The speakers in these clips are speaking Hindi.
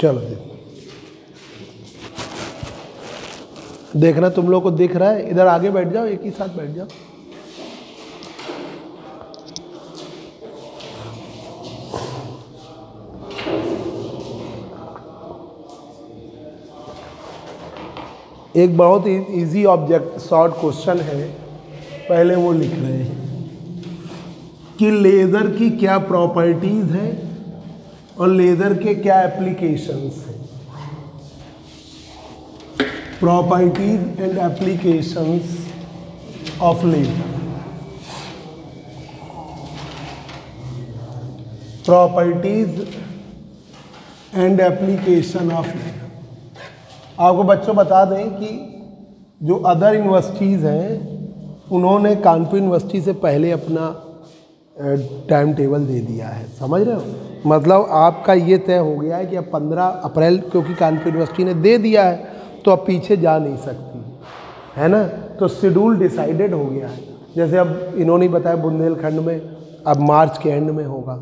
चलो देखना तुम लोग को दिख रहा है, इधर आगे बैठ जाओ, एक ही साथ बैठ जाओ। एक बहुत ही इजी ऑब्जेक्ट शॉर्ट क्वेश्चन है, पहले वो लिख रहे हैं कि लेज़र की क्या प्रॉपर्टीज़ हैं और लेज़र के क्या एप्लीकेशंस हैं। Properties and applications of laser. Properties and application of laser. आपको बच्चों बता दें कि जो अदर यूनिवर्सिटीज़ हैं उन्होंने कानपुर यूनिवर्सिटी से पहले अपना टाइम टेबल दे दिया है, समझ रहे हो। मतलब आपका ये तय हो गया है कि अब 15 अप्रैल क्योंकि कानपुर यूनिवर्सिटी ने दे दिया है तो अब पीछे जा नहीं सकती है ना। तो शेड्यूल डिसाइडेड हो गया है। जैसे अब इन्होंने बताया बुंदेलखंड में अब मार्च के एंड में होगा,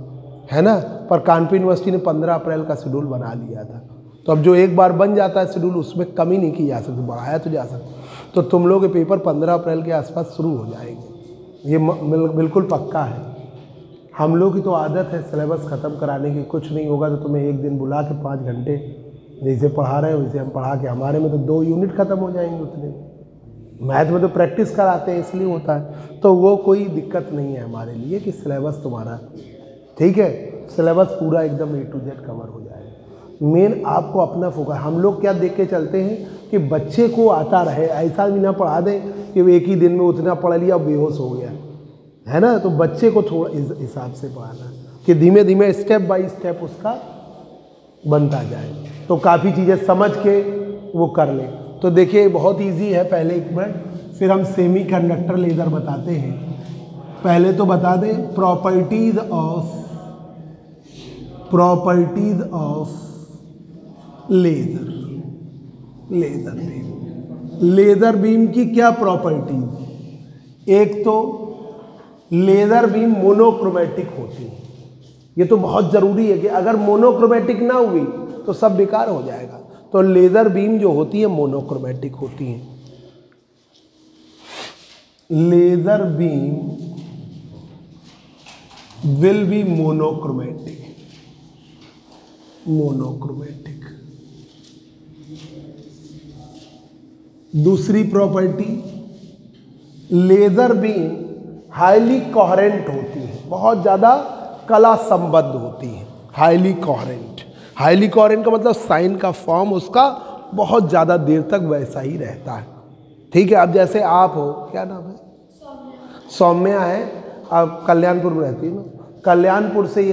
है ना, पर कानपुर यूनिवर्सिटी ने 15 अप्रैल का शेड्यूल बना लिया था। तो अब जो एक बार बन जाता है शेड्यूल उसमें कमी नहीं की जा सकती, बढ़ाया तो जा सकता। तो तुम लोग के पेपर 15 अप्रैल के आसपास शुरू हो जाएंगे, ये बिल्कुल पक्का है। हम लोग की तो आदत है सिलेबस ख़त्म कराने की। कुछ नहीं होगा तो तुम्हें एक दिन बुला के 5 घंटे जैसे पढ़ा रहे हो वैसे हम पढ़ा के, हमारे में तो 2 यूनिट ख़त्म हो जाएंगे उतने। मैथ में तो प्रैक्टिस कराते हैं इसलिए होता है, तो वो कोई दिक्कत नहीं है हमारे लिए कि सिलेबस तुम्हारा ठीक है, सिलेबस पूरा एकदम A to Z कवर हो जाएगा। मेन आपको अपना फोकस, हम लोग क्या देख के चलते हैं कि बच्चे को आता रहे, ऐसा भी ना पढ़ा दें कि वो एक ही दिन में उतना पढ़ लिया और बेहोश हो गया, है ना। तो बच्चे को थोड़ा इस हिसाब से पढ़ाना कि धीमे धीमे स्टेप बाय स्टेप उसका बनता जाए, तो काफ़ी चीज़ें समझ के वो कर ले। तो देखिए बहुत इजी है, पहले एक मिनट फिर हम सेमी कंडक्टर लेज़र बताते हैं। पहले तो बता दें properties of laser. Laser beam की क्या प्रॉपर्टीज। एक तो लेज़र बीम मोनोक्रोमेटिक होती है, ये तो बहुत ज़रूरी है कि अगर मोनोक्रोमेटिक ना हुई तो सब बेकार हो जाएगा। तो लेज़र बीम जो होती है मोनोक्रोमेटिक होती है। Laser beam will be monochromatic. दूसरी property, laser beam highly coherent होती है, बहुत ज़्यादा कला संबद्ध होती है। हाईली कोहेरेंट का मतलब साइन का फॉर्म उसका बहुत ज़्यादा देर तक वैसा ही रहता है, ठीक है। अब जैसे आप हो, क्या नाम है, सौम्या है, आप कल्याणपुर में रहती है ना। कल्याणपुर से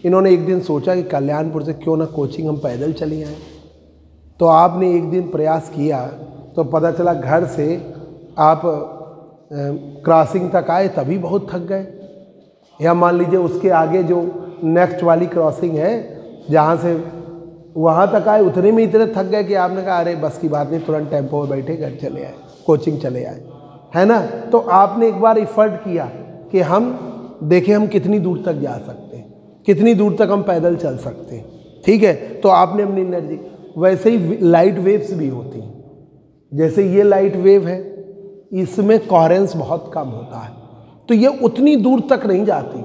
इन्होंने एक दिन सोचा कि कल्याणपुर से क्यों ना कोचिंग हम पैदल चले आए। तो आपने एक दिन प्रयास किया तो पता चला घर से आप क्रॉसिंग तक आए तभी बहुत थक गए, या मान लीजिए उसके आगे जो नेक्स्ट वाली क्रॉसिंग है जहाँ से वहाँ तक आए उतने में इतने थक गए कि आपने कहा अरे बस की बात नहीं, तुरंत टेम्पो में बैठे घर चले आए, कोचिंग चले आए, है ना। तो आपने एक बार एफर्ट किया कि हम देखें हम कितनी दूर तक जा सकते हैं, कितनी दूर तक हम पैदल चल सकते हैं, ठीक है। तो आपने अपनी एनर्जी, वैसे ही लाइट वेव्स भी होती हैं। जैसे ये लाइट वेव है, इसमें कोहेरेंस बहुत कम होता है तो ये उतनी दूर तक नहीं जाती,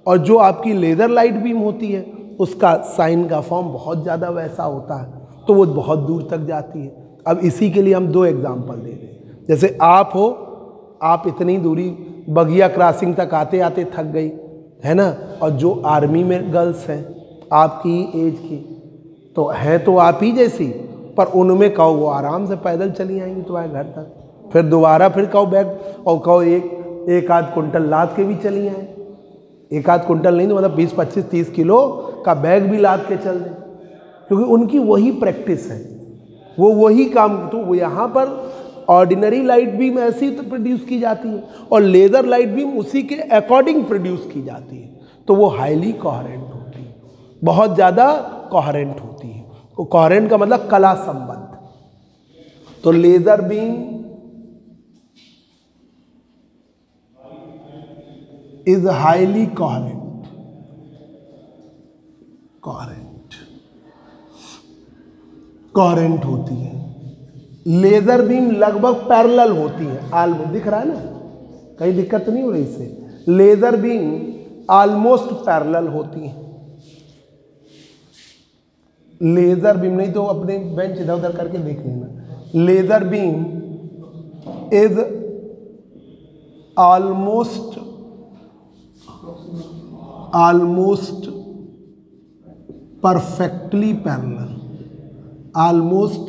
और जो आपकी लेज़र लाइट बीम होती है उसका साइन का फॉर्म बहुत ज़्यादा वैसा होता है तो वो बहुत दूर तक जाती है। अब इसी के लिए हम 2 एग्जाम्पल दे दें। जैसे आप हो, आप इतनी दूरी बगिया क्रॉसिंग तक आते आते थक गई, है ना, और जो आर्मी में गर्ल्स हैं आपकी एज की तो हैं तो आप ही जैसी, पर उनमें कहो वो आराम से पैदल चली आएंगी तुम्हारे घर तक, फिर दोबारा फिर कहो बैग और कहो एक आध कुंटल लाद के भी चली आए। एक आध कुंटल नहीं तो मतलब 20, 25, 30 किलो का बैग भी लाद के चल दें, क्योंकि उनकी वही प्रैक्टिस है, वो वही काम। तो वो यहाँ पर ऑर्डिनरी लाइट बीम ऐसी तो प्रोड्यूस की जाती है और लेज़र लाइट बीम उसी के अकॉर्डिंग प्रोड्यूस की जाती है, तो वो हाईली कोहेरेंट होती है, बहुत ज़्यादा कोहेरेंट होती है। वो कोहेरेंट का मतलब कला संबद्ध। तो laser beam is highly coherent coherent होती है। लेजर बीम लगभग पैरेलल होती है, ऑलमोस्ट, दिख रहा है ना, कहीं दिक्कत तो नहीं हो रही इससे। लेजर बीम ऑलमोस्ट पैरेलल होती है। लेजर बीम, नहीं तो अपने बेंच इधर उधर करके देख लेना। Laser beam is almost perfectly parallel, almost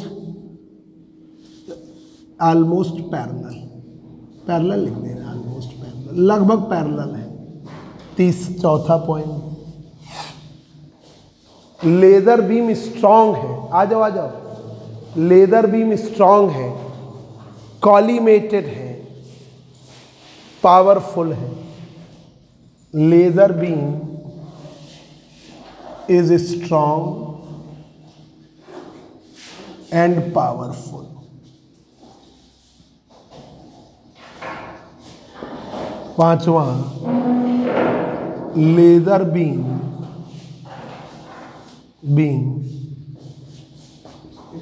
parallel लिख दे रहे हैं, ऑलमोस्ट पैरेलल, लगभग पैरेलल है। चौथा पॉइंट, लेजर बीम स्ट्रांग है, आ जाओ। लेजर बीम स्ट्रांग है, कॉलीमेटेड है, पावरफुल है। Laser beam is strong and powerful. पांचवा, लेजर बीम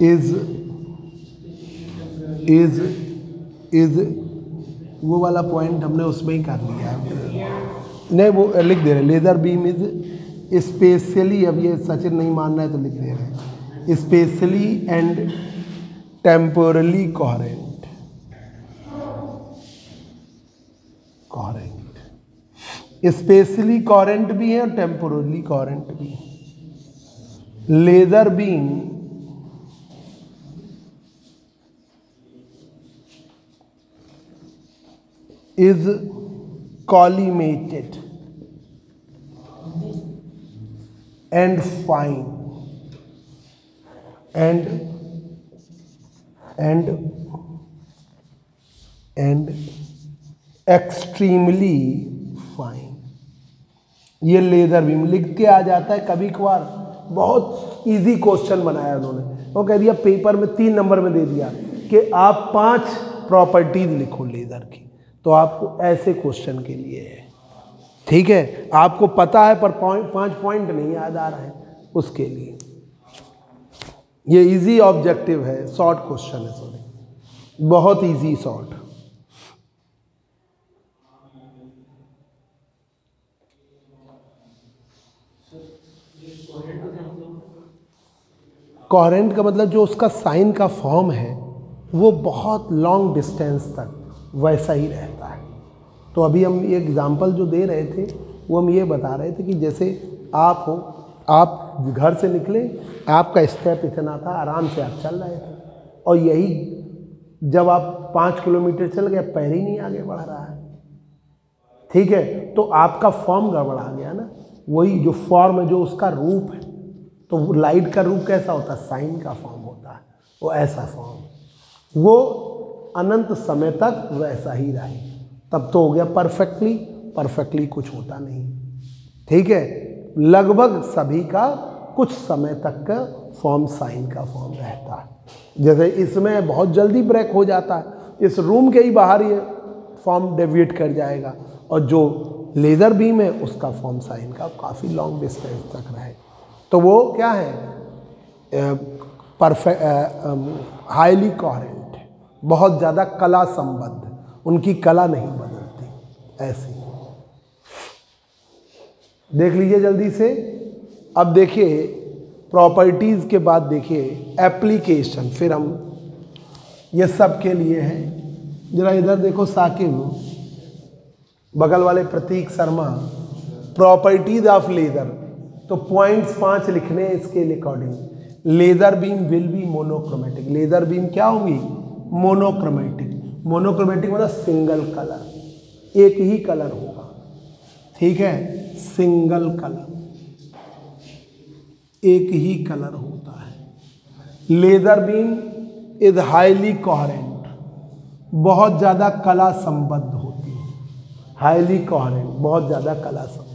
इज वो वाला पॉइंट हमने उसमें ही कर लिया, नहीं वो लिख दे रहे, लेजर बीम इज स्पेशली, अब ये सचिन नहीं मान रहा है तो लिख दे रहे हैं, spatially and temporally coherent. Spatially coherent भी है और टेम्पोरली कोहेरेंट भी है। Laser beam is collimated and fine and extremely fine। ये लेजर बीम लिख के आ जाता है, कभी कभार बहुत इजी क्वेश्चन बनाया उन्होंने, वो कह दिया पेपर में 3 नंबर में दे दिया कि आप 5 प्रॉपर्टीज लिखो लेजर की, तो आपको ऐसे क्वेश्चन के लिए है, ठीक है, आपको पता है पर 5 पॉइंट नहीं याद आ रहा है, उसके लिए ये इजी ऑब्जेक्टिव है, शॉर्ट क्वेश्चन है, सॉरी बहुत इजी शॉर्ट। कोहेरेंट का मतलब जो उसका साइन का फॉर्म है वो बहुत लॉन्ग डिस्टेंस तक वैसा ही रहता है। तो अभी हम ये एग्जांपल जो दे रहे थे वो हम ये बता रहे थे कि जैसे आप हो, आप घर से निकले, आपका स्टेप इतना था, आराम से आप चल रहे थे, और यही जब आप 5 किलोमीटर चल गए, पैर ही नहीं आगे बढ़ रहा है, ठीक है, तो आपका फॉर्म गड़बड़ा गया ना। वही जो फॉर्म है, जो उसका रूप है, तो लाइट का रूप कैसा होता है, साइन का फॉर्म होता है, वो ऐसा फॉर्म, वो अनंत समय तक वैसा ही रहे, तब तो हो गया परफेक्टली कुछ होता नहीं, ठीक है। लगभग सभी का कुछ समय तक का फॉर्म साइन का फॉर्म रहता है। जैसे इसमें बहुत जल्दी ब्रेक हो जाता है, इस रूम के ही बाहर ये फॉर्म डेविएट कर जाएगा, और जो लेजर बीम है उसका फॉर्म साइन का काफ़ी लॉन्ग डिस्टेंस तक रहे, तो वो क्या है, हाईली कोहेरेंट, बहुत ज़्यादा कला संबद्ध, उनकी कला नहीं बदलती, ऐसी। देख लीजिए जल्दी से। अब देखिए प्रॉपर्टीज़ के बाद देखिए एप्लीकेशन, फिर हम ये सब के लिए है। जरा इधर देखो साकिब, बगल वाले Pratik Sharma, properties of laser, तो पॉइंट्स 5 लिखने हैं इसके according. Laser beam will be monochromatic, laser beam क्या होंगी, मोनोक्रोमेटिक। मोनोक्रोमेटिक मतलब सिंगल कलर, एक ही कलर होगा, ठीक है, सिंगल कलर, एक ही कलर होता है। Laser beam is highly coherent, बहुत ज़्यादा कला संबद्ध होती है, हाईली कोहेरेंट, बहुत ज़्यादा कला संबद्ध।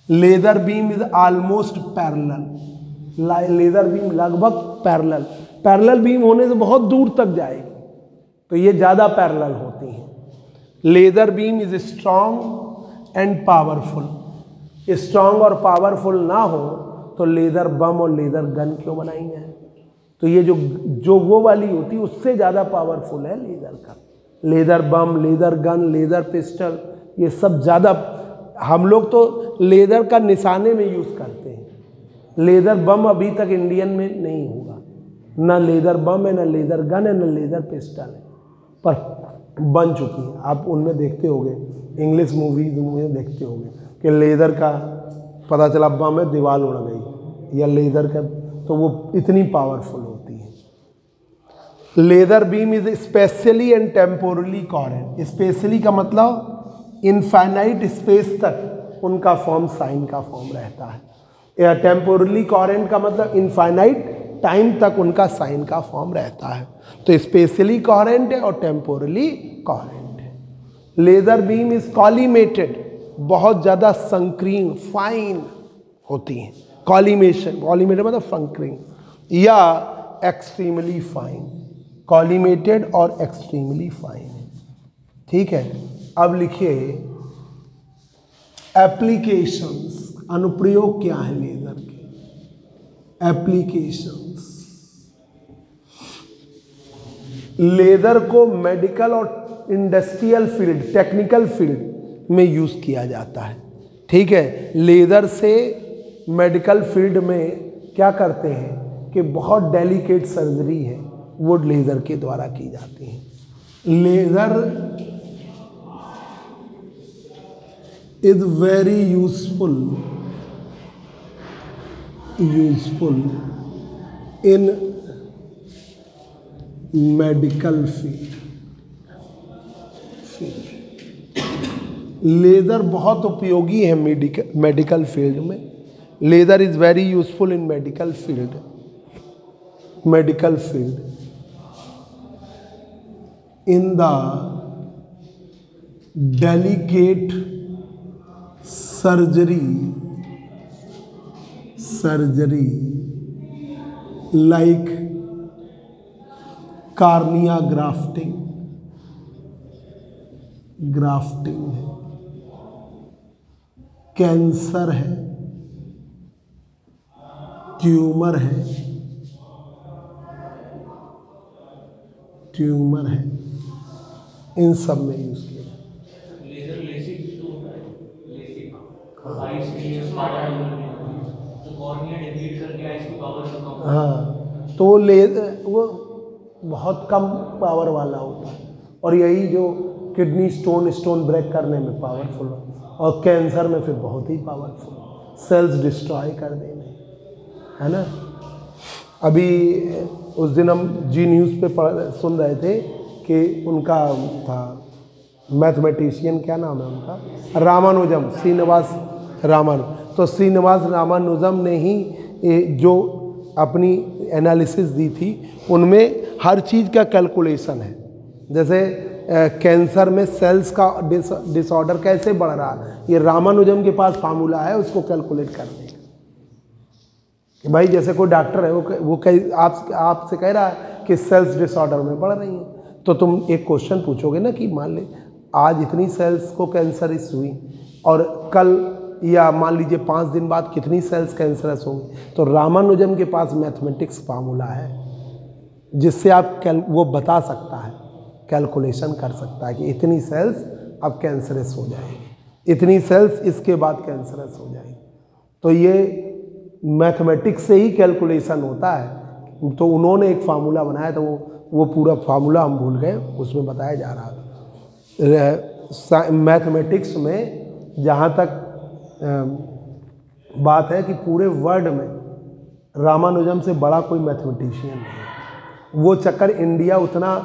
Laser beam is almost parallel, laser beam लगभग पैरेलल, पैरेलल बीम होने से बहुत दूर तक जाएगी, तो ये ज़्यादा पैरेलल होती हैं। Laser beam is strong and powerful, strong और पावरफुल ना हो तो लेजर बम और लेजर गन क्यों बनाई हैं, तो तो ये जो वो वाली होती है उससे ज़्यादा पावरफुल है लेदर का। लेदर बम, लेदर गन, लेदर पिस्टल, ये सब ज़्यादा, हम लोग तो लेदर का निशाने में यूज़ करते हैं। लेदर बम अभी तक इंडियन में नहीं होगा, ना लेदर बम है, ना लेदर गन है, ना लेदर पिस्टल है, पर बन चुकी हैं। आप उनमें देखते होंगे, इंग्लिश मूवीज में देखते होंगे कि लेदर का पता चला बम है, दीवार उड़ गई, या लेदर का, तो वो इतनी पावरफुल होती है। Leather beam is specially and temporally coherent. Specially का मतलब इनफाइनाइट स्पेस तक उनका फॉर्म साइन का फॉर्म रहता है, या टेम्पोरली कोहेरेंट का मतलब इनफाइनाइट टाइम तक उनका साइन का फॉर्म रहता है। तो स्पेशली कोहेरेंट है और टेम्पोरली कोहेरेंट है। लेदर बीम इज कॉलीमेटेड, बहुत ज़्यादा संकीर्ण फाइन होती हैं। कॉलीमेशन, कॉलीमेटेड मतलब संकीर्ण, या एक्सट्रीमली फाइन। कॉलीमेटेड और एक्सट्रीमली फाइन, ठीक है। अब लिखिए एप्लीकेशंस, अनुप्रयोग क्या है लेजर के। एप्लीकेशंस, लेजर को मेडिकल और इंडस्ट्रियल फील्ड, टेक्निकल फील्ड में यूज किया जाता है, ठीक है। लेजर से मेडिकल फील्ड में क्या करते हैं कि बहुत डेलिकेट सर्जरी है वो लेजर के द्वारा की जाती है। लेजर is very useful in medical field। Laser बहुत उपयोगी है मेडिकल फील्ड में। Laser is very useful in medical field in the delicate surgery like cornea grafting है, कैंसर है, ट्यूमर है, इन सब में यूज किया। हाँ, तो वो बहुत कम पावर वाला होता है, और यही जो किडनी स्टोन ब्रेक करने में पावरफुल है, और कैंसर में फिर बहुत ही पावरफुल, सेल्स डिस्ट्रॉय कर देने, है ना। अभी उस दिन हम जी न्यूज़ पे सुन रहे थे कि उनका था मैथमेटिशियन, क्या नाम है उनका, रामानुजम, श्रीनिवास रामानुजम ने ही जो अपनी एनालिसिस दी थी उनमें हर चीज़ का कैलकुलेशन है। जैसे कैंसर में सेल्स का डिसऑर्डर कैसे बढ़ रहा है, ये रामानुजम के पास फार्मूला है उसको कैलकुलेट करने का। कि भाई जैसे कोई डॉक्टर है वो आपसे कह रहा है कि सेल्स डिसऑर्डर में बढ़ रही हैं, तो तुम एक क्वेश्चन पूछोगे ना कि मान ले आज इतनी सेल्स को कैंसरस हुई और कल या मान लीजिए 5 दिन बाद कितनी सेल्स कैंसरस होंगी। तो रामानुजम के पास मैथमेटिक्स फार्मूला है जिससे आप वो बता सकता है, कैलकुलेशन कर सकता है कि इतनी सेल्स अब कैंसरस हो जाएगी, इतनी सेल्स इसके बाद कैंसरस हो जाएगी। तो ये मैथमेटिक्स से ही कैलकुलेशन होता है। तो उन्होंने एक फार्मूला बनाया था, वो पूरा फार्मूला हम भूल गए, उसमें बताया जा रहा था। मैथमेटिक्स में जहाँ तक बात है कि पूरे वर्ल्ड में रामानुजम से बड़ा कोई मैथमेटिशियन नहीं है। वो चक्कर इंडिया उतना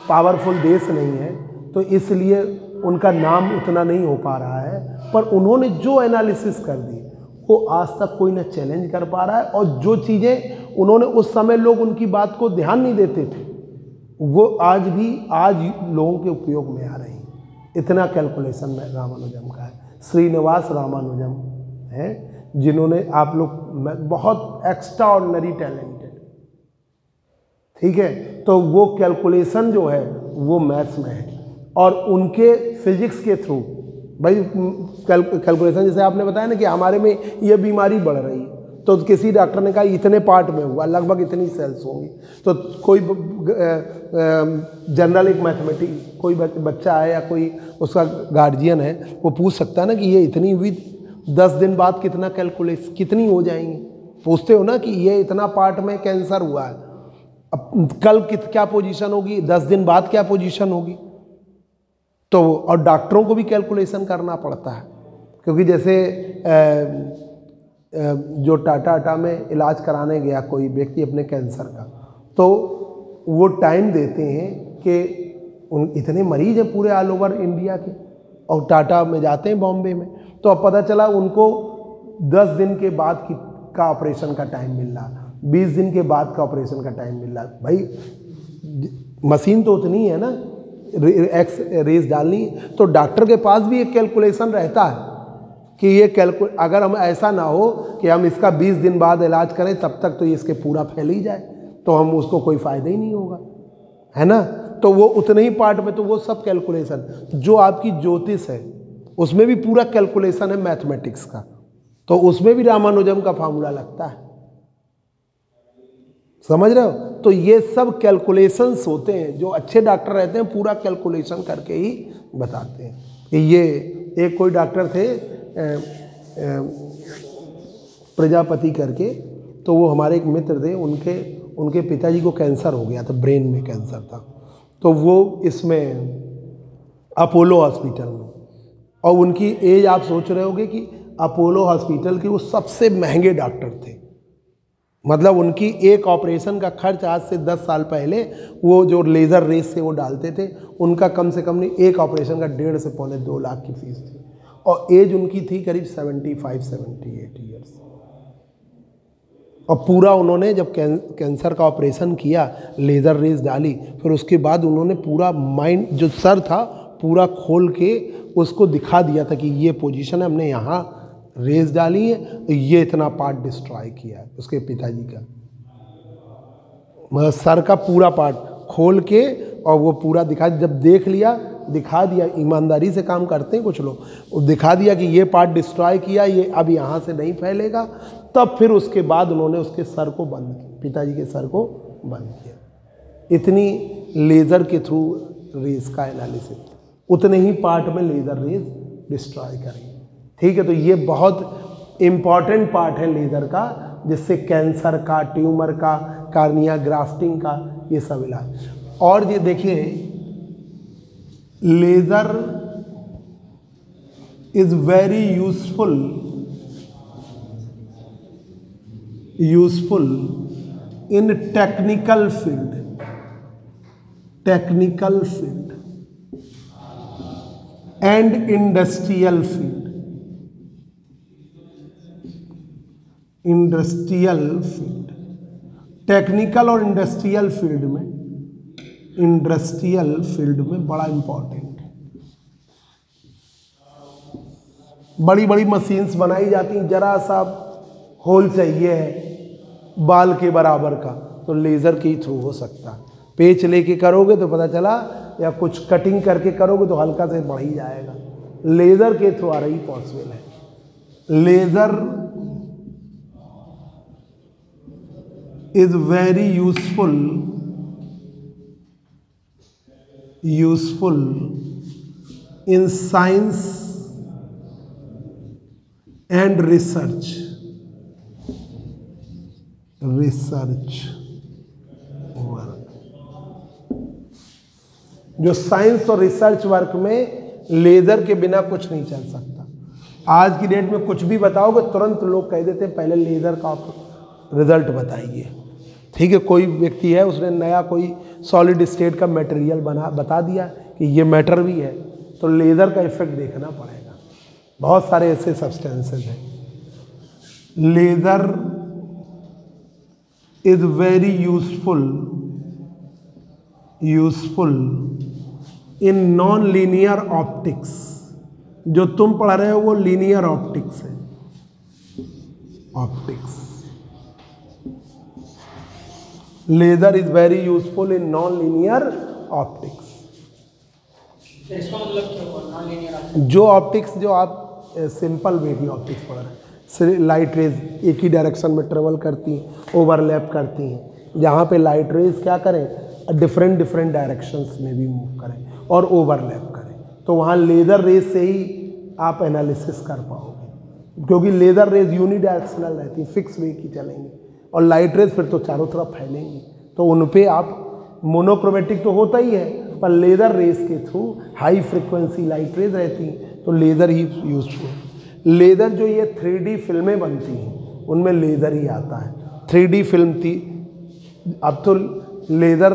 पावरफुल देश नहीं है तो इसलिए उनका नाम उतना नहीं हो पा रहा है, पर उन्होंने जो एनालिसिस कर दी वो आज तक कोई ना चैलेंज कर पा रहा है। और जो चीज़ें उन्होंने उस समय लोग उनकी बात को ध्यान नहीं देते थे वो आज लोगों के उपयोग में आ रही हैं। इतना कैलकुलेशन में रामानुजम का है। श्रीनिवास रामानुजम है जिन्होंने, आप लोग बहुत एक्स्ट्रा ऑर्डिनरी टैलेंटेड, ठीक है। तो वो कैलकुलेशन जो है वो मैथ्स में है और उनके फिजिक्स के थ्रू, भाई कैलकुलेशन जैसे आपने बताया ना कि हमारे में ये बीमारी बढ़ रही है, तो किसी डॉक्टर ने कहा इतने पार्ट में हुआ, लगभग इतनी सेल्स होंगी। तो कोई जनरल एक मैथमेटिक कोई बच्चा है या कोई उसका गार्जियन है, वो पूछ सकता है ना कि ये इतनी हुई, 10 दिन बाद कितना कैलकुलेट कितनी हो जाएंगी। पूछते हो ना कि ये इतना पार्ट में कैंसर हुआ है, अब कल क्या पोजीशन होगी, 10 दिन बाद क्या पोजीशन होगी। तो और डॉक्टरों को भी कैलकुलेशन करना पड़ता है, क्योंकि जैसे जो टाटा में इलाज कराने गया कोई व्यक्ति अपने कैंसर का, तो वो टाइम देते हैं कि इतने मरीज हैं पूरे ऑल ओवर इंडिया के, और टाटा में जाते हैं बॉम्बे में, तो अब पता चला उनको 10 दिन के बाद का ऑपरेशन का टाइम मिल रहा, 20 दिन के बाद का ऑपरेशन का टाइम मिल रहा। भाई मशीन तो उतनी है ना, एक्स रेज डालनी, तो डॉक्टर के पास भी एक कैलकुलेशन रहता है कि ये अगर हम ऐसा ना हो कि हम इसका 20 दिन बाद इलाज करें, तब तक तो ये इसके पूरा फैल ही जाए, तो हम उसको कोई फ़ायदा ही नहीं होगा, है ना। तो वो उतने ही पार्ट में, तो वो सब कैलकुलेशन, जो आपकी ज्योतिष है उसमें भी पूरा कैलकुलेशन है मैथमेटिक्स का, तो उसमें भी रामानुजम का फार्मूला लगता है, समझ रहे हो। तो ये सब कैलकुलेशंस होते हैं, जो अच्छे डॉक्टर रहते हैं पूरा कैलकुलेशन करके ही बताते हैं कि ये। एक कोई डॉक्टर थे प्रजापति करके, तो वो हमारे एक मित्र थे, उनके पिताजी को कैंसर हो गया था, ब्रेन में कैंसर था, तो वो इसमें अपोलो हॉस्पिटल में, और उनकी एज आप सोच रहे होगे कि अपोलो हॉस्पिटल के वो सबसे महंगे डॉक्टर थे, मतलब उनकी एक ऑपरेशन का खर्च आज से 10 साल पहले वो जो लेज़र रेस से वो डालते थे, उनका कम से कम नहीं, एक ऑपरेशन का 1.5 से पौने 2 लाख की फीस थी, और एज उनकी थी करीब 75-78 ईयर्स। और पूरा उन्होंने जब कैंसर का ऑपरेशन किया, लेज़र रेस डाली, फिर उसके बाद उन्होंने पूरा माइंड जो सर था पूरा खोल के उसको दिखा दिया था कि ये पोजीशन है, हमने यहाँ रेस डाली है, तो ये इतना पार्ट डिस्ट्रॉय किया है उसके पिताजी का, मतलब सर का पूरा पार्ट खोल के, और वो पूरा जब देख लिया, दिखा दिया, ईमानदारी से काम करते हैं कुछ लोग, वो दिखा दिया कि ये पार्ट डिस्ट्रॉय किया, ये अब यहाँ से नहीं फैलेगा, तब फिर उसके बाद उन्होंने उसके सर को बंद किया, पिताजी के सर को बंद किया। इतनी लेज़र के थ्रू रेस का एनालिसिस, उतने ही पार्ट में लेज़र रेस डिस्ट्रॉय करेंगे, ठीक है। तो ये बहुत इम्पॉर्टेंट पार्ट है लेज़र का, जिससे कैंसर का, ट्यूमर का, कार्निया ग्राफ्टिंग का, ये सब इलाज। और ये देखिए, laser is very useful in technical field and industrial field. Technical और इंडस्ट्रियल फील्ड में बड़ा इंपॉर्टेंट है। बड़ी बड़ी मशीन्स बनाई जाती हैं, जरा सा होल चाहिए है बाल के बराबर का, तो लेज़र के ही थ्रू हो सकता है। पेच लेके करोगे तो पता चला, या कुछ कटिंग करके करोगे तो हल्का से बढ़ ही जाएगा, लेज़र के थ्रू आ रही पॉसिबल है। Laser is very useful in science and research work. जो साइंस और रिसर्च वर्क में लेज़र के बिना कुछ नहीं चल सकता। आज की डेट में कुछ भी बताओगे तुरंत लोग कह देते हैं पहले लेज़र का रिजल्ट बताइए, ठीक है। कोई व्यक्ति है, उसने नया कोई सॉलिड स्टेट का मटेरियल बता दिया कि ये मैटर भी है, तो लेज़र का इफेक्ट देखना पड़ेगा। बहुत सारे ऐसे सब्सटेंसेस हैं। Laser is very useful in non linear optics. जो तुम पढ़ रहे हो वो लीनियर ऑप्टिक्स है, laser is very useful in non linear optics. इसका मतलब क्या हुआ नॉन लीनियर ऑप्टिक्स? जो ऑप्टिक्स जो आप सिंपल वे की ऑप्टिक्स पढ़ रहे हैं, लाइट रेज एक ही डायरेक्शन में ट्रेवल करती हैं, ओवरलैप करती हैं। जहाँ पे लाइट रेज क्या करें, डिफरेंट डिफरेंट डायरेक्शंस में भी मूव करें और ओवरलैप करें, तो वहाँ लेज़र रेज से ही आप एनालिसिस कर पाओगे, क्योंकि लेज़र रेज यूनिडायरेक्शनल रहती है, फिक्स वे की चलेंगी, और लाइट रेज फिर तो चारों तरफ फैलेंगी, तो उन पे आप मोनोक्रोमेटिक तो होता ही है, पर लेज़र रेज के through high frequency light rays रहती हैं, तो लेज़र ही यूजफुल। लेज़र जो ये 3D फिल्में बनती हैं उनमें लेज़र ही आता है। 3D फिल्म थी, अब तो लेज़र,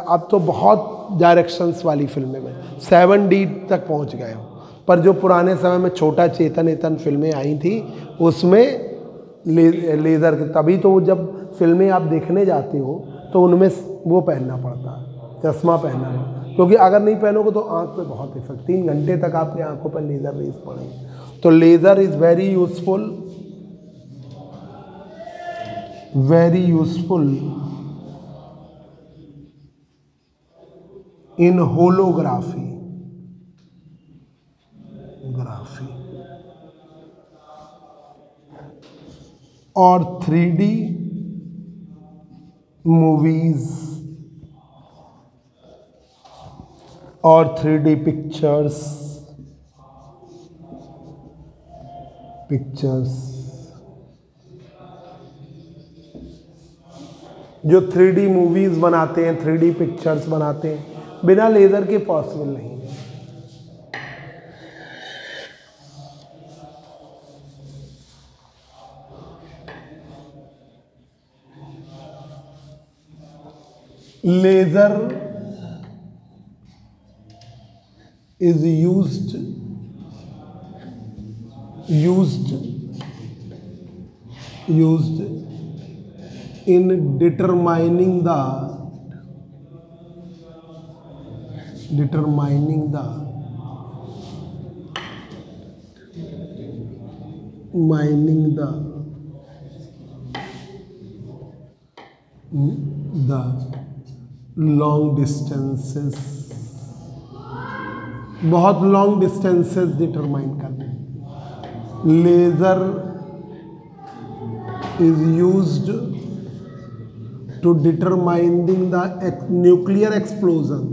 अब तो बहुत डायरेक्शंस वाली फिल्में में 7D तक पहुंच गए हो, पर जो पुराने समय में छोटा चेतन फिल्में आई थी उसमें लेज़र के, तभी तो जब फिल्में आप देखने जाते हो तो उनमें वो पहनना पड़ता है, चश्मा पहनना पड़ता, क्योंकि अगर नहीं पहनोगे तो आँख पे बहुत इफेक्ट, 3 घंटे तक आपकी आँखों पर लेज़र रेज पड़ेगी। तो laser is very useful in holography और 3D मूवीज और 3D पिक्चर्स जो 3D मूवीज बनाते हैं, 3D पिक्चर्स बनाते हैं, बिना लेज़र के पॉसिबल नहीं है। Laser is used in determining the long distances, बहुत लॉन्ग डिस्टेंसेस डिटरमाइन करने। Laser is used to determining the nuclear explosion,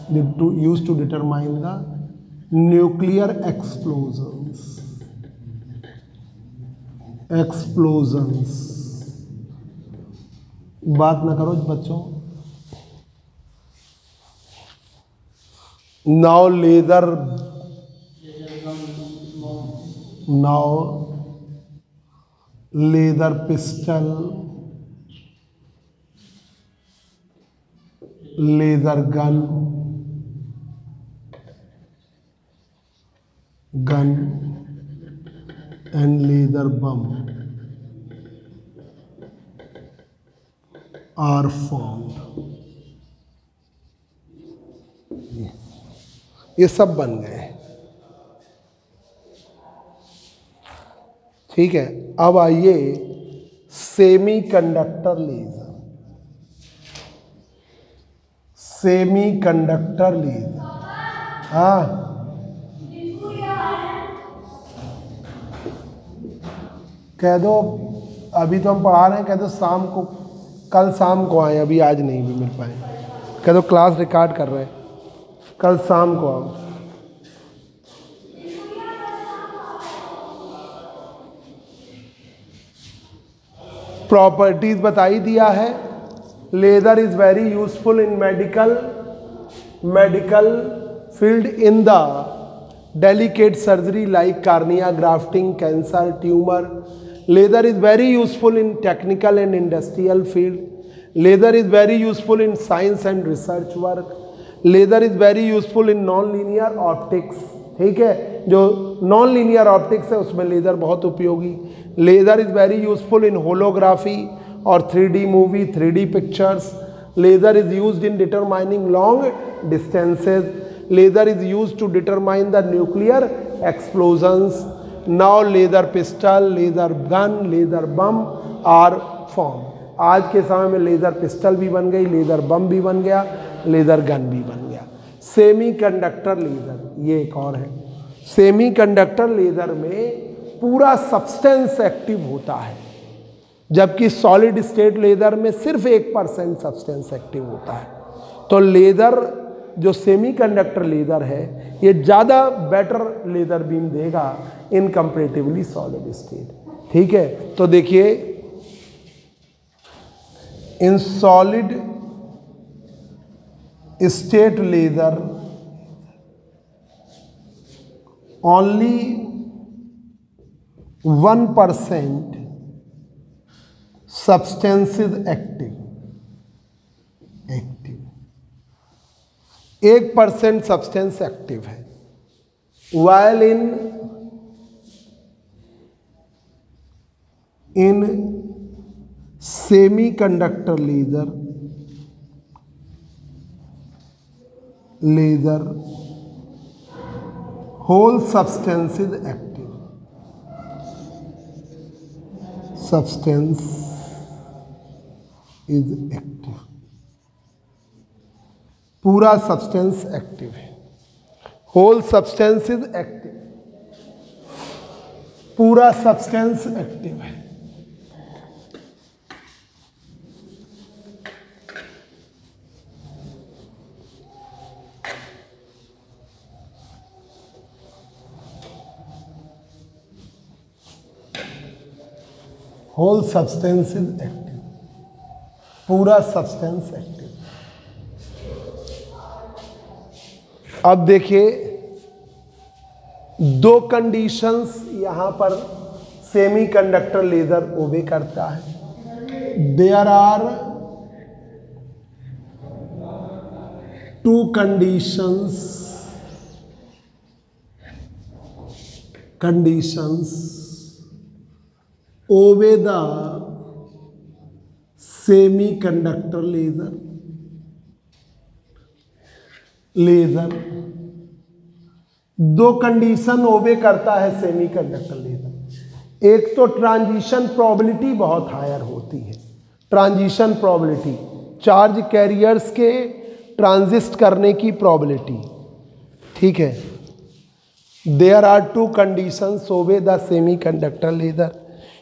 to determine the nuclear explosions। बात ना करो बच्चों। now laser pistol, laser gun and laser bomb are formed। ये सब बन गए, ठीक है। अब आइए सेमीकंडक्टर लेज़र। हाँ, कह दो, अभी तो हम पढ़ा रहे हैं, कह दो शाम को, कल शाम को आए, अभी आज नहीं भी मिल पाए। कह दो क्लास रिकॉर्ड कर रहे हैं, कल शाम को आओ। प्रॉपर्टीज बता ही दिया है। Laser is very useful in medical field in the delicate surgery like cornea grafting, cancer, tumor. Laser is very useful in technical and industrial field. Laser is very useful in science and research work. Laser is very useful in non-linear optics। ठीक है, जो non-linear optics है उसमें लेज़र बहुत उपयोगी। Laser is very useful in holography और 3D movie, 3D pictures. Laser is used in determining long distances. Laser is used to determine the nuclear explosions. Now laser pistol, laser gun, laser bomb are formed। आज के समय में लेज़र पिस्टल भी बन गई, लेज़र बम भी बन गया, लेज़र गन भी बन गया। सेमीकंडक्टर लेज़र, ये एक और है। सेमीकंडक्टर लेजर में पूरा सब्सटेंस एक्टिव होता है, जबकि सॉलिड स्टेट लेजर में सिर्फ 1% सब्सटेंस एक्टिव होता है। तो लेजर जो सेमीकंडक्टर लेजर है ये ज़्यादा बेटर लेजर बीम देगा इन कंपैरेटिवली सॉलिड स्टेट। ठीक है, तो देखिए in solid state laser only 1% substance is active 1% substance active है। While in semiconductor laser whole substance is active, substance is active, पूरा सब्सटेंस एक्टिव है। होल सब्सटेंस इज एक्टिव, पूरा सब्सटेंस एक्टिव है। होल सब्सटेंस इज एक्टिव, पूरा सब्सटेंस एक्टिव। अब देखिए दो कंडीशंस यहां पर सेमीकंडक्टर लेजर ओबे करता है। There are two conditions obey the semiconductor laser. दो कंडीशन ओबे करता है सेमीकंडक्टर लेजर। एक तो ट्रांजिशन प्रोबेबिलिटी बहुत हायर होती है, ट्रांजिशन प्रोबेबिलिटी, चार्ज कैरियर्स के ट्रांजिस्ट करने की प्रोबेबिलिटी। ठीक है, there are two conditions obey the semiconductor laser.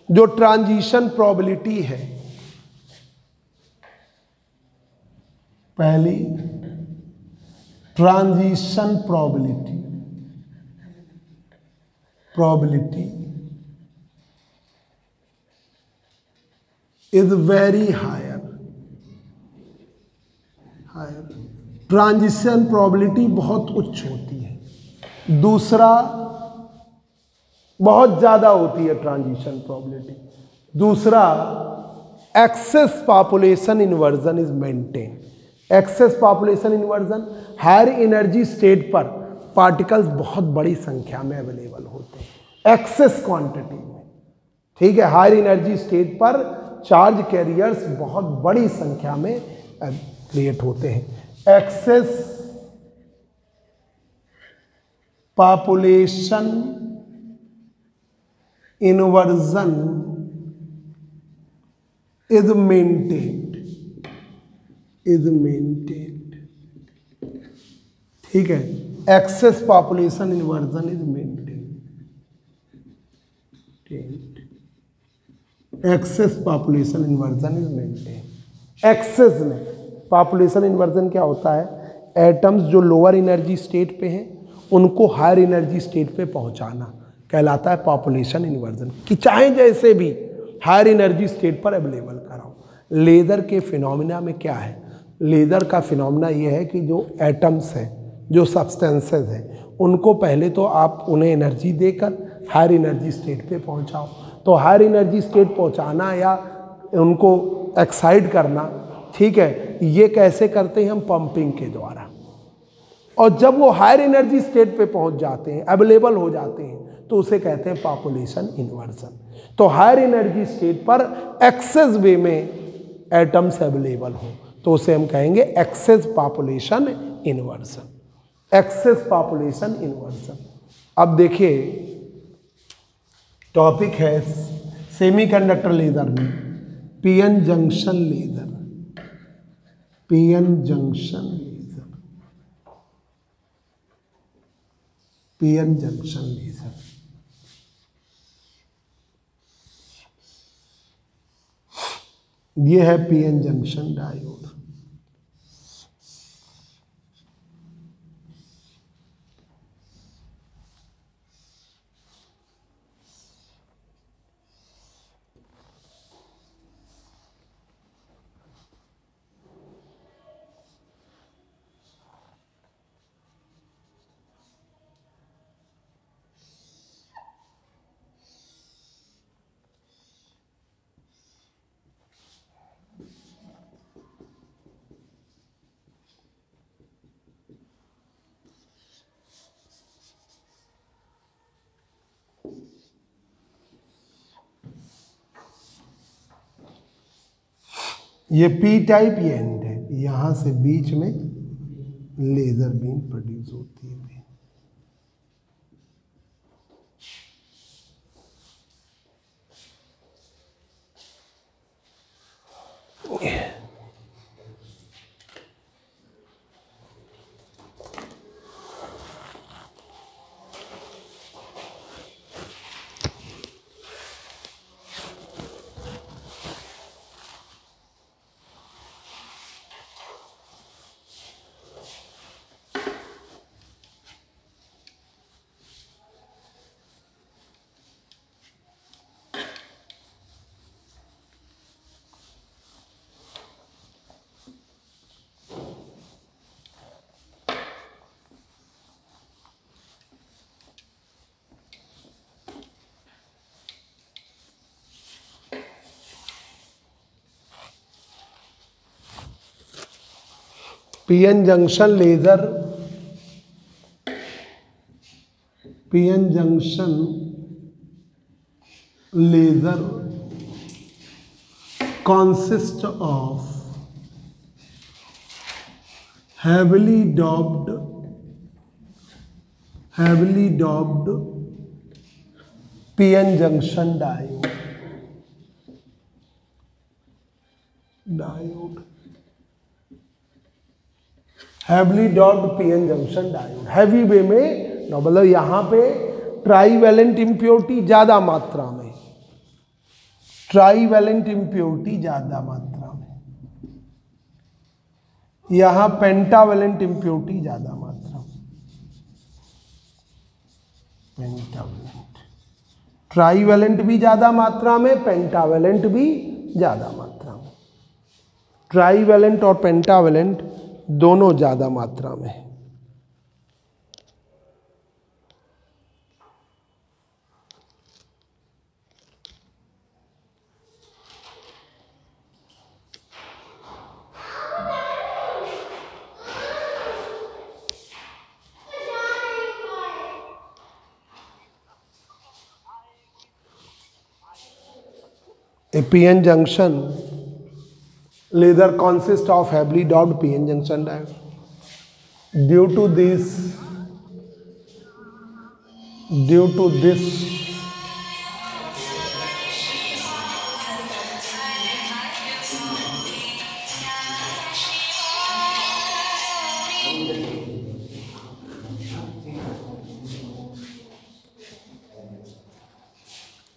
जो ट्रांजिशन प्रोबेबिलिटी है, पहली transition probability is very higher. Transition probability बहुत उच्च होती है। दूसरा, बहुत ज़्यादा होती है ट्रांजिशन प्रोबेबिलिटी। दूसरा, excess population inversion is maintain. Excess population inversion, higher energy state पर पार्टिकल्स बहुत बड़ी संख्या में अवेलेबल होते हैं, एक्सेस क्वांटिटी में। ठीक है, हायर एनर्जी स्टेट पर चार्ज कैरियर्स बहुत बड़ी संख्या में क्रिएट होते हैं। Excess population inversion is maintained. ठीक है, excess population inversion is maintained. Excess population inversion is maintained. Excess में पॉपुलेशन इन्वर्जन क्या होता है? एटम्स जो लोअर एनर्जी स्टेट पे हैं उनको हायर एनर्जी स्टेट पे पहुंचाना कहलाता है पॉपुलेशन इन्वर्जन, कि चाहे जैसे भी हायर एनर्जी स्टेट पर अवेलेबल कराओ। लेजर के फिनोमिना में क्या है? लेजर का फिनोमिना ये है कि जो एटम्स हैं, जो सब्सटेंसेस हैं, उनको पहले तो आप उन्हें एनर्जी देकर हायर एनर्जी स्टेट पे पहुंचाओ। तो हायर एनर्जी स्टेट पहुंचाना या उनको एक्साइट करना, ठीक है, ये कैसे करते हैं हम? पंपिंग के द्वारा। और जब वो हायर एनर्जी स्टेट पे पहुंच जाते हैं, अवेलेबल हो जाते हैं, तो उसे कहते हैं पॉपुलेशन इन्वर्जन। तो हायर एनर्जी स्टेट पर एक्सेस वे में एटम्स अवेलेबल हो तो उसे हम कहेंगे excess population inversion. Excess population inversion. अब देखिए टॉपिक है सेमीकंडक्टर लेजर में PN junction laser. PN junction laser, PN junction laser. ये है पीएन जंक्शन डायोड। ये पी टाइप ये एंड है, यहां से बीच में लेजर बीम प्रोड्यूस होती है। PN junction laser, PN junction laser consists of heavily doped PN junction diode। Heavily doped PN junction diode. Heavy way में मतलब यहां पे ट्राईवैलेंट इम्प्योरिटी ज्यादा मात्रा में, ट्राईवैलेंट इम्प्योरिटी ज्यादा मात्रा में, यहां पेंटावैलेंट इम्प्योरिटी ज्यादा मात्रा में। पेंटावैलेंट, ट्राईवैलेंट भी ज्यादा मात्रा में, पेंटावैलेंट भी ज्यादा मात्रा में। ट्राईवैलेंट और पेंटावैलेंट दोनों ज्यादा मात्रा में है। A PN junction laser consists of heavily doped PN junction diode. Due to this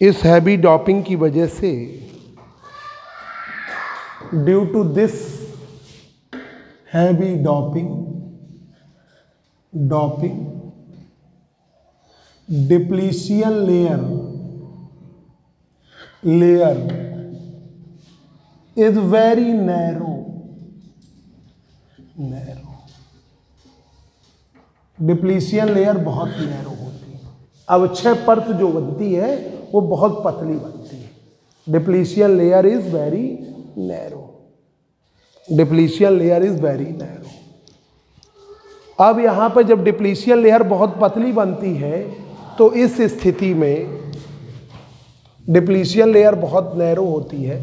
इस हैवी डॉपिंग की वजह से, due to this heavy doping depletion layer is very narrow. Depletion layer बहुत नैरो होती है। अवक्षय परत जो बनती है वो बहुत पतली बनती है। Depletion layer is very narrow. Depletion layer is very narrow. अब यहाँ पर जब डिप्लीशियन लेयर बहुत पतली बनती है तो इस स्थिति में डिप्लीशियन लेयर बहुत नैरो होती है।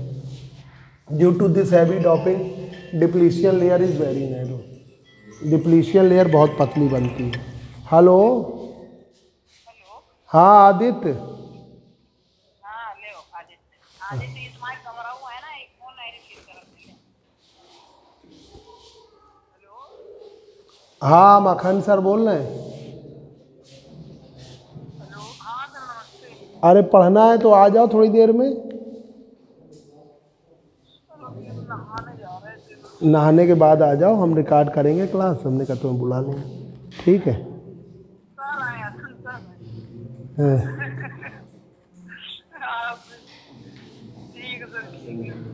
Due to this heavy doping depletion layer is very narrow. Depletion layer बहुत पतली बनती है। हेलो, हाँ आदित्य, हाँ मखन सर बोल रहे हैं। अरे पढ़ना है तो आ जाओ थोड़ी देर में। नहाने के बाद आ जाओ, हम रिकॉर्ड करेंगे क्लास। हमने कहा तुम्हें बुला लें, ठीक है।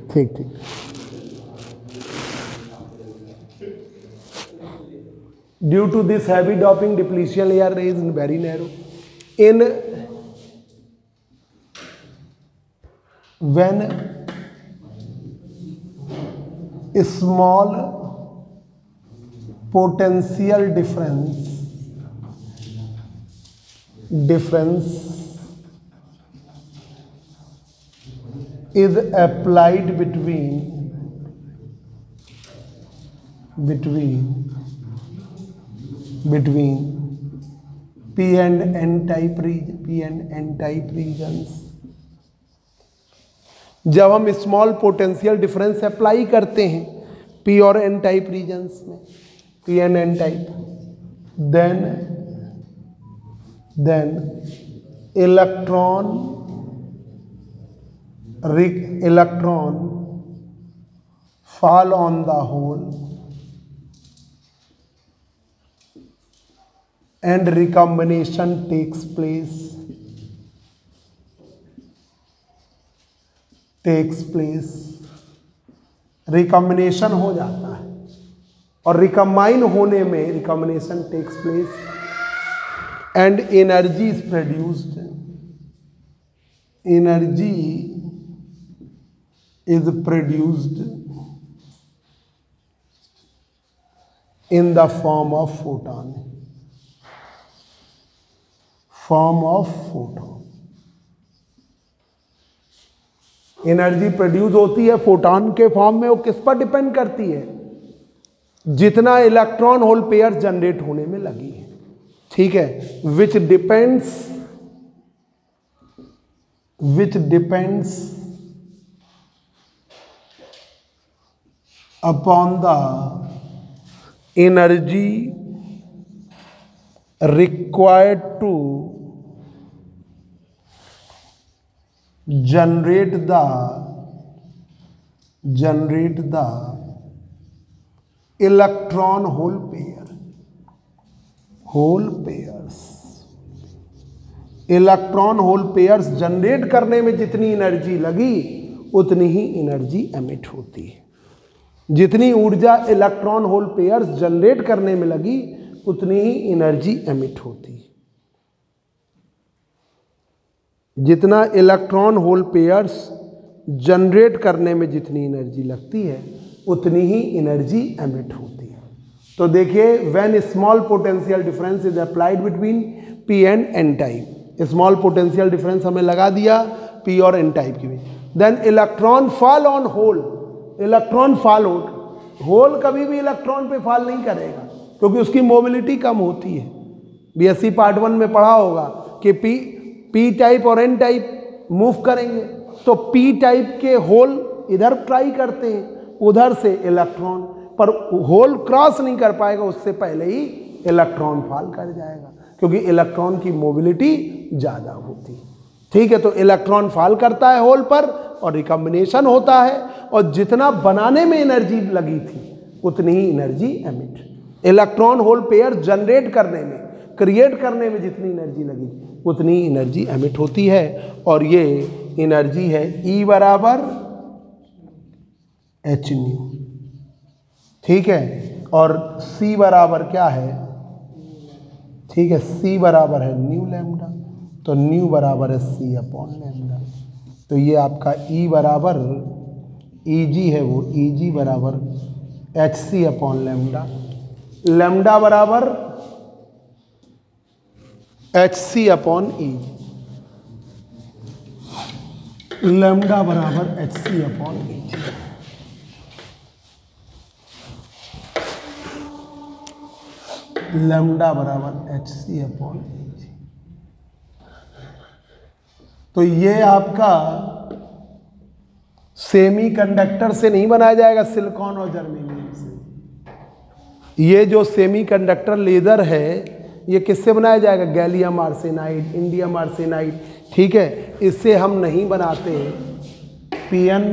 ठीक ठीक। Due to this heavy doping, depletion layer is very narrow. When a small potential difference is applied between P and N type regions। जब हम स्मॉल पोटेंशियल डिफरेंस अप्लाई करते हैं P और N टाइप रीजन्स में, P and N type, then electron fall on the hole and recombination takes place। Recombination हो जाता है, और रिकम्बाइन होने में recombination takes place and energy is produced. Energy is produced in the form of photon. एनर्जी प्रोड्यूस होती है फोटॉन के फॉर्म में। वो किस पर डिपेंड करती है? जितना इलेक्ट्रॉन होल पेयर जनरेट होने में लगी है, ठीक है। Which depends upon the energy required to generate the electron hole pairs। Electron hole pairs generate करने में जितनी एनर्जी लगी उतनी ही एनर्जी एमिट होती है। जितनी ऊर्जा इलेक्ट्रॉन होल पेयर्स जनरेट करने में लगी उतनी ही एनर्जी एमिट होती है। जितना इलेक्ट्रॉन होल पेयर्स जनरेट करने में जितनी एनर्जी लगती है उतनी ही एनर्जी एमिट होती है। तो देखिए, when small potential difference is applied between P and N type. Small potential difference हमें लगा दिया P और N टाइप के बीच। Then electron fall on hole. Electron fall hole कभी भी इलेक्ट्रॉन पे फॉल नहीं करेगा क्योंकि उसकी मोबिलिटी कम होती है। BSc पार्ट 1 में पढ़ा होगा कि P टाइप और N टाइप मूव करेंगे तो P टाइप के होल इधर ट्राई करते हैं, उधर से इलेक्ट्रॉन, पर होल क्रॉस नहीं कर पाएगा, उससे पहले ही इलेक्ट्रॉन फॉल कर जाएगा क्योंकि इलेक्ट्रॉन की मोबिलिटी ज़्यादा होती है। ठीक है, तो इलेक्ट्रॉन फॉल करता है होल पर और रिकम्बिनेशन होता है, और जितना बनाने में एनर्जी लगी थी उतनी ही energy emit. Electron hole pair generate करने में, क्रिएट करने में जितनी एनर्जी लगी उतनी एनर्जी एमिट होती है, और ये एनर्जी है E बराबर h न्यू। ठीक है, और C बराबर क्या है? ठीक है, C बराबर है न्यू लैम्डा, तो न्यू बराबर है C अपॉन लैम्डा। तो ये आपका E बराबर Eg है, वो Eg बराबर hc अपॉन लैम्डा। लैम्डा बराबर hc अपॉन E। लैम्डा बराबर hc अपॉन E। लैम्डा बराबर hc अपॉन E। तो ये आपका सेमीकंडक्टर से नहीं बनाया जाएगा, सिलिकॉन और जर्मेनियम से। ये जो सेमीकंडक्टर लेजर है ये किससे बनाया जाएगा? गैलियम आर्सेनाइड, इंडियम आर्सेनाइड, ठीक है, इससे हम नहीं बनाते PN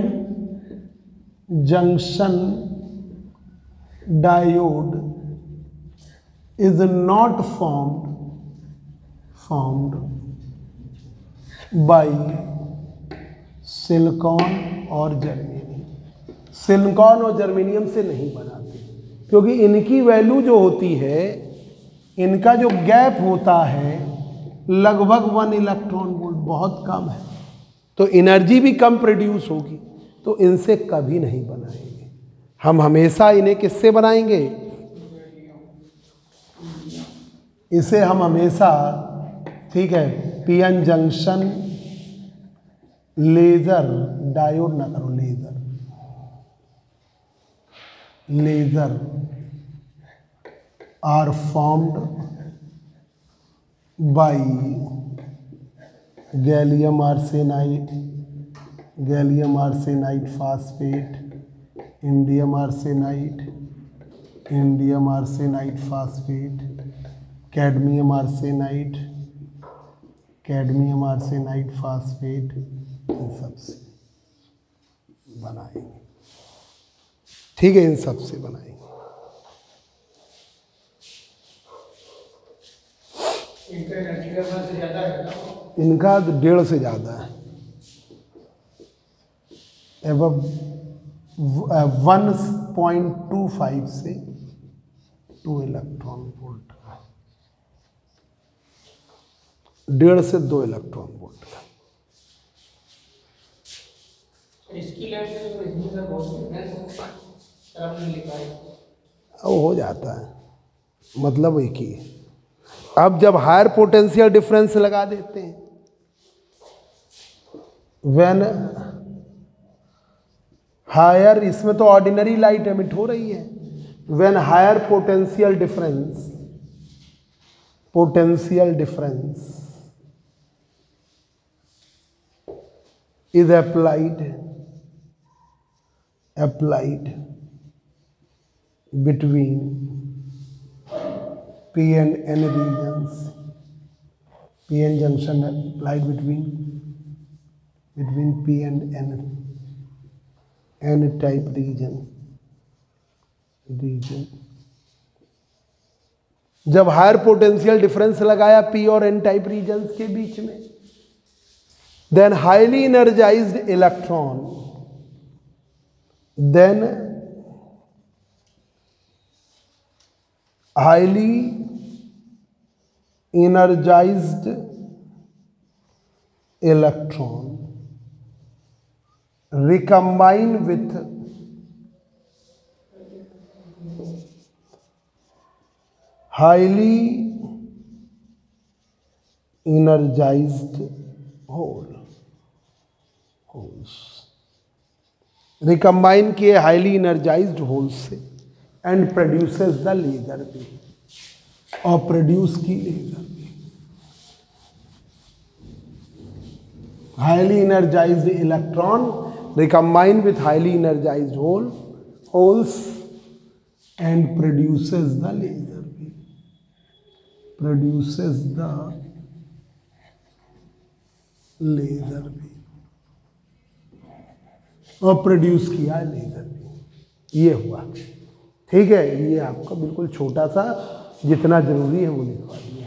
junction diode is not formed by silicon और जर्मेनियम। सिलिकॉन और जर्मेनियम से नहीं बनाते, क्योंकि इनकी वैल्यू जो होती है, इनका जो गैप होता है लगभग 1 इलेक्ट्रॉन वोल्ट, बहुत कम है, तो एनर्जी भी कम प्रोड्यूस होगी, तो इनसे कभी नहीं बनाएंगे हम। हमेशा इन्हें किससे बनाएंगे? इसे हम हमेशा, ठीक है, पीएन जंक्शन लेजर डायोड ना करो, laser are formed by gallium arsenide phosphate, indium arsenide phosphate, cadmium arsenide phosphate, इन सबसे बनाएंगे। ठीक है, इन सबसे बनाएंगे। इनका 1.5 से ज़्यादा है, एवं 1.25 से 2 इलेक्ट्रॉन वोल्ट का, 1.5 से 2 इलेक्ट्रॉन वोल्ट का। इसकी वो हो जाता है, मतलब एक ही है। अब जब हायर पोटेंशियल डिफरेंस लगा देते हैं, व्हेन हायर, इसमें तो ऑर्डिनरी लाइट एमिट हो रही है, when higher potential difference is applied between P and N regions, PN junction applied between P and N type region। जब हायर पोटेंशियल डिफरेंस लगाया P और N टाइप रीजन्स के बीच में, then highly energized electron recombine with highly energized holes, recombine किए हाईली इनर्जाइज्ड होल्स से, एंड प्रोड्यूसेस द लेजर भी, और प्रोड्यूस की लेजर भी। Highly energized electron recombine with highly energized holes and produces the laser भी, और प्रोड्यूस किया लेजर भी। ये हुआ, ठीक है। ये आपका बिल्कुल छोटा सा, जितना जरूरी है वो लिखवा दिया।